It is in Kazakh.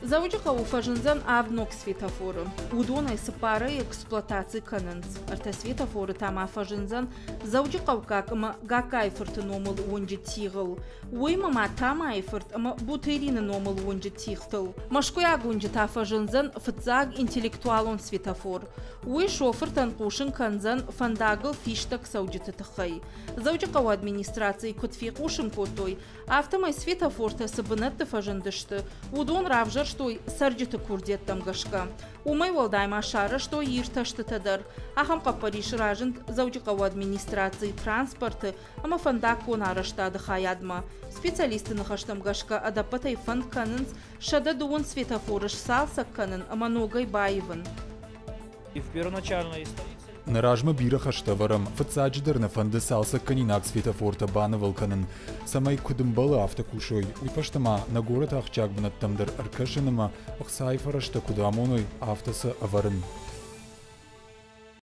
Зауджи қауфажынзан авнок светофоры. Удоной сыпары эксплуатации канынц. Арта светофоры там афажынзан зауджи қауқақ гакай фырты номыл онжы тиғыл. Уймама там айфырт бутерины номыл онжы тиғтыл. Машкуяг онжы тафажынзан фытзаг интеллектуалон светофор. Уй шофыртан қушын канзан фандагыл фиштак сауджы тытықай. Зауджи қау администрации күтфи қушын котой. Автомай светофорта сыбынат тафажындышты. Удон равжар что сарджиты курдеттам гашка. Умай волдайма шара, что ирташты тадар. Ахам капариш ражент заудикау администрации транспорты, ама фандак конарашта хаядма. Специалисты нахаштам гашка адапатай фанд канынс, шада дуон светофорыш салса канын, ама ногай баеван. И в первоначальной истории Наражма бира хаштаварам, фацаджидер на фанды салса канинак светофорта бана валканын. Самай кудымбалы автокушой, уйпаштама на город ахчак бнаттамдар аркашынама, ахсайфарашта кудамоной автоса аварын.